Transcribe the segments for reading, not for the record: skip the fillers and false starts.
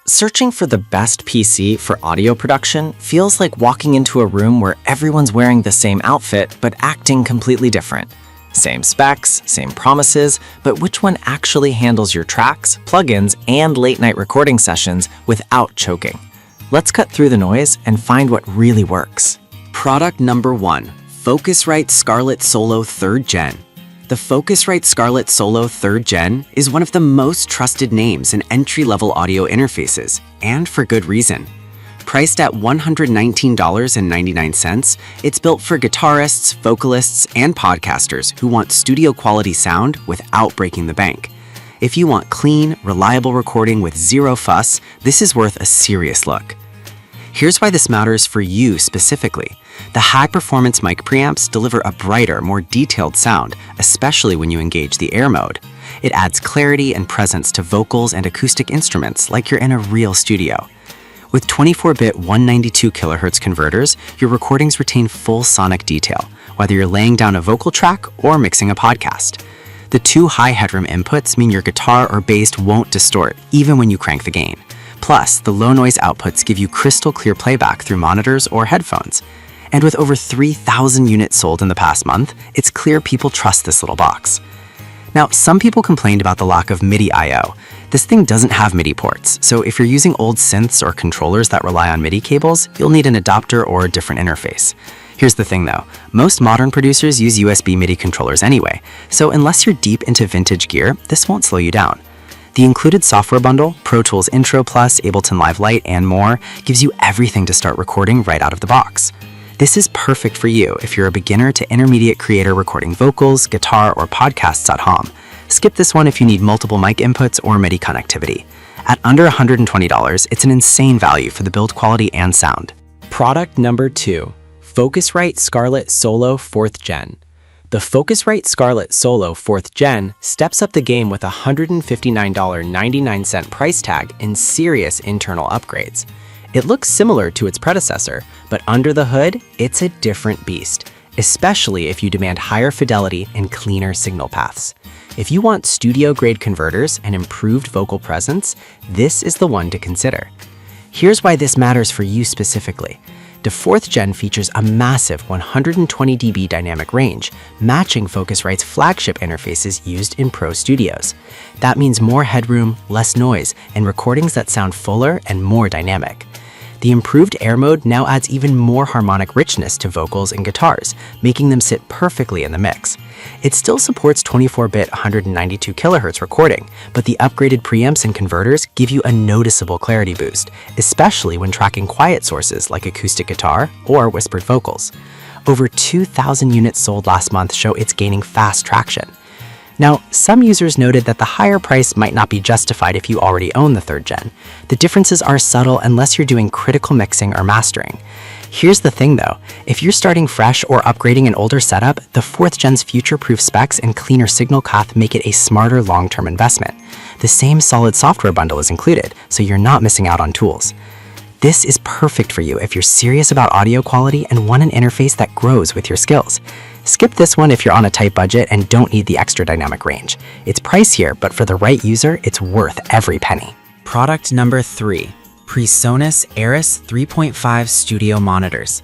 Searching for the best PC for audio production feels like walking into a room where everyone's wearing the same outfit but acting completely different. Same specs, same promises, but which one actually handles your tracks, plugins, and late-night recording sessions without choking? Let's cut through the noise and find what really works. Product number 1. Focusrite Scarlett Solo 3rd Gen. The Focusrite Scarlett Solo 3rd Gen is one of the most trusted names in entry-level audio interfaces, and for good reason. Priced at $119.99, it's built for guitarists, vocalists, and podcasters who want studio-quality sound without breaking the bank. If you want clean, reliable recording with zero fuss, this is worth a serious look. Here's why this matters for you specifically. The high-performance mic preamps deliver a brighter, more detailed sound, especially when you engage the air mode. It adds clarity and presence to vocals and acoustic instruments like you're in a real studio. With 24-bit 192 kHz converters, your recordings retain full sonic detail, whether you're laying down a vocal track or mixing a podcast. The two high headroom inputs mean your guitar or bass won't distort, even when you crank the gain. Plus, the low noise outputs give you crystal clear playback through monitors or headphones. And with over 3,000 units sold in the past month, it's clear people trust this little box. Now, some people complained about the lack of MIDI I/O. This thing doesn't have MIDI ports, so if you're using old synths or controllers that rely on MIDI cables, you'll need an adapter or a different interface. Here's the thing though, most modern producers use USB MIDI controllers anyway, so unless you're deep into vintage gear, this won't slow you down. The included software bundle, Pro Tools Intro Plus, Ableton Live Lite, and more, gives you everything to start recording right out of the box. This is perfect for you if you're a beginner to intermediate creator recording vocals, guitar, or podcasts at home. Skip this one if you need multiple mic inputs or MIDI connectivity. At under $120, it's an insane value for the build quality and sound. Product number 2. Focusrite Scarlett Solo 4th Gen. The Focusrite Scarlett Solo 4th Gen steps up the game with a $159.99 price tag and serious internal upgrades. It looks similar to its predecessor, but under the hood, it's a different beast, especially if you demand higher fidelity and cleaner signal paths. If you want studio-grade converters and improved vocal presence, this is the one to consider. Here's why this matters for you specifically. The 4th Gen features a massive 120 dB dynamic range, matching Focusrite's flagship interfaces used in pro studios. That means more headroom, less noise, and recordings that sound fuller and more dynamic. The improved air mode now adds even more harmonic richness to vocals and guitars, making them sit perfectly in the mix. It still supports 24-bit 192 kHz recording, but the upgraded preamps and converters give you a noticeable clarity boost, especially when tracking quiet sources like acoustic guitar or whispered vocals. Over 2,000 units sold last month show it's gaining fast traction. Now, some users noted that the higher price might not be justified if you already own the 3rd Gen. The differences are subtle unless you're doing critical mixing or mastering. Here's the thing though, if you're starting fresh or upgrading an older setup, the 4th Gen's future-proof specs and cleaner signal path make it a smarter long-term investment. The same solid software bundle is included, so you're not missing out on tools. This is perfect for you if you're serious about audio quality and want an interface that grows with your skills. Skip this one if you're on a tight budget and don't need the extra dynamic range. It's pricier, but for the right user, it's worth every penny. Product number 3. PreSonus Aris 3.5 Studio Monitors.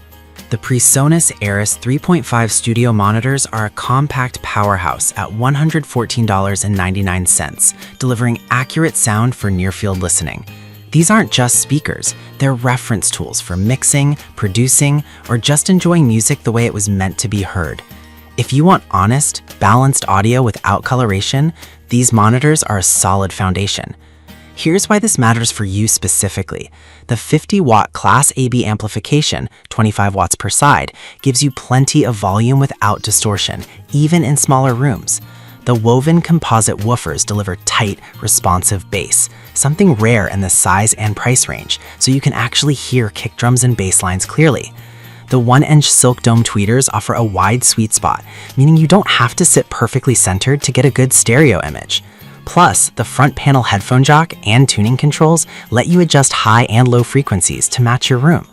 The PreSonus Aris 3.5 Studio Monitors are a compact powerhouse at $114.99, delivering accurate sound for near-field listening. These aren't just speakers, they're reference tools for mixing, producing, or just enjoying music the way it was meant to be heard. If you want honest, balanced audio without coloration, these monitors are a solid foundation. Here's why this matters for you specifically. The 50-watt Class AB amplification, 25 watts per side, gives you plenty of volume without distortion, even in smaller rooms. The woven composite woofers deliver tight, responsive bass, something rare in the size and price range, so you can actually hear kick drums and bass lines clearly. The 1-inch silk dome tweeters offer a wide sweet spot, meaning you don't have to sit perfectly centered to get a good stereo image. Plus, the front panel headphone jack and tuning controls let you adjust high and low frequencies to match your room.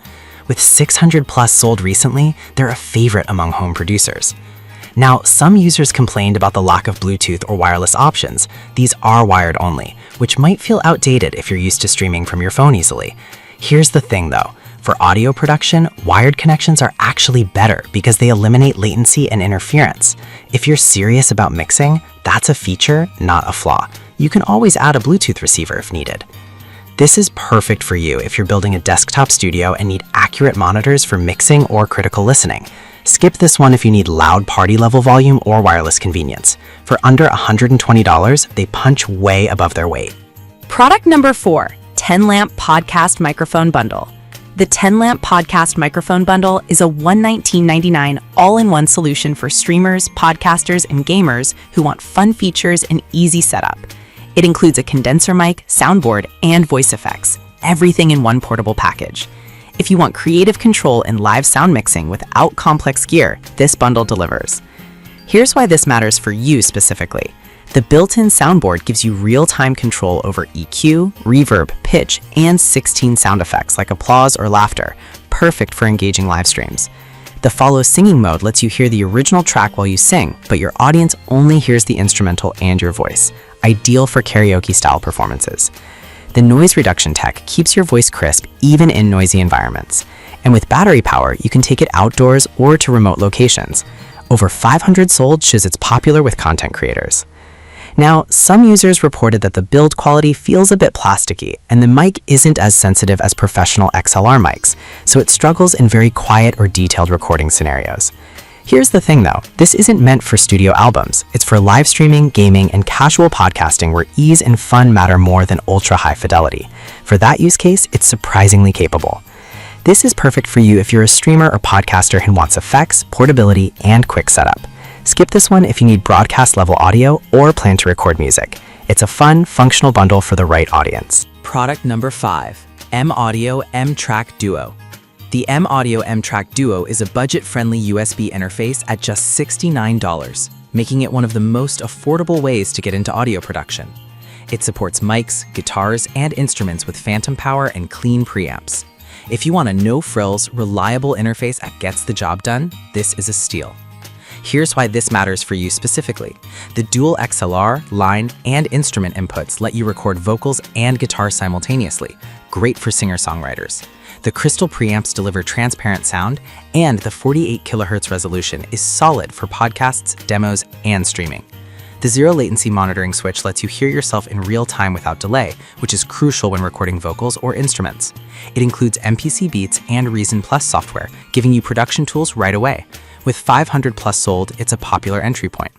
With 600 plus sold recently, they're a favorite among home producers. Now, some users complained about the lack of Bluetooth or wireless options. These are wired only, which might feel outdated if you're used to streaming from your phone easily. Here's the thing though, for audio production, wired connections are actually better because they eliminate latency and interference. If you're serious about mixing, that's a feature, not a flaw. You can always add a Bluetooth receiver if needed. This is perfect for you if you're building a desktop studio and need accurate monitors for mixing or critical listening. Skip this one if you need loud party-level volume or wireless convenience. For under $120, they punch way above their weight. Product number 4, 10-lamp podcast microphone bundle. The 10-lamp podcast microphone bundle is a $119.99 all-in-one solution for streamers, podcasters, and gamers who want fun features and easy setup. It includes a condenser mic, soundboard, and voice effects, everything in one portable package. If you want creative control in live sound mixing without complex gear, this bundle delivers. Here's why this matters for you specifically. The built-in soundboard gives you real-time control over EQ, reverb, pitch, and 16 sound effects like applause or laughter, perfect for engaging live streams. The follow singing mode lets you hear the original track while you sing, but your audience only hears the instrumental and your voice, ideal for karaoke-style performances. The noise reduction tech keeps your voice crisp even in noisy environments. And with battery power, you can take it outdoors or to remote locations. Over 500 sold shows it's popular with content creators. Now, some users reported that the build quality feels a bit plasticky, and the mic isn't as sensitive as professional XLR mics, so it struggles in very quiet or detailed recording scenarios. Here's the thing though, this isn't meant for studio albums. It's for live streaming, gaming, and casual podcasting where ease and fun matter more than ultra-high fidelity. For that use case, it's surprisingly capable. This is perfect for you if you're a streamer or podcaster who wants effects, portability, and quick setup. Skip this one if you need broadcast-level audio or plan to record music. It's a fun, functional bundle for the right audience. Product number 5, M-Audio M-Track Duo. The M-Audio M-Track Duo is a budget-friendly USB interface at just $69, making it one of the most affordable ways to get into audio production. It supports mics, guitars, and instruments with phantom power and clean preamps. If you want a no-frills, reliable interface that gets the job done, this is a steal. Here's why this matters for you specifically. The dual XLR, line, and instrument inputs let you record vocals and guitar simultaneously, great for singer-songwriters. The crystal preamps deliver transparent sound, and the 48 kHz resolution is solid for podcasts, demos, and streaming. The zero latency monitoring switch lets you hear yourself in real time without delay, which is crucial when recording vocals or instruments. It includes MPC Beats and Reason Plus software, giving you production tools right away. With 500 plus sold, it's a popular entry point.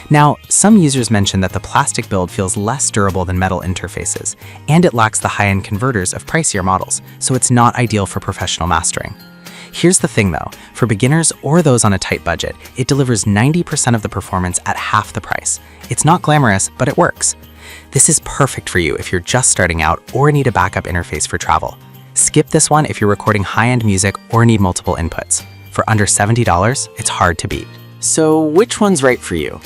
Now, some users mention that the plastic build feels less durable than metal interfaces, and it lacks the high-end converters of pricier models, so it's not ideal for professional mastering. Here's the thing though, for beginners or those on a tight budget, it delivers 90% of the performance at half the price. It's not glamorous, but it works. This is perfect for you if you're just starting out or need a backup interface for travel. Skip this one if you're recording high-end music or need multiple inputs. For under $70, it's hard to beat. So which one's right for you?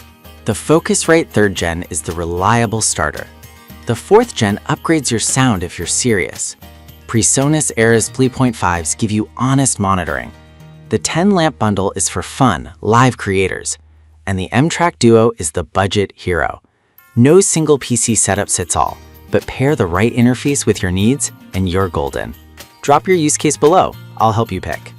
The Focusrite 3rd Gen is the reliable starter. The 4th Gen upgrades your sound if you're serious. PreSonus Era's 3.5s give you honest monitoring. The 10-lamp bundle is for fun, live creators. And the M-Track Duo is the budget hero. No single PC setup fits all, but pair the right interface with your needs and you're golden. Drop your use case below. I'll help you pick.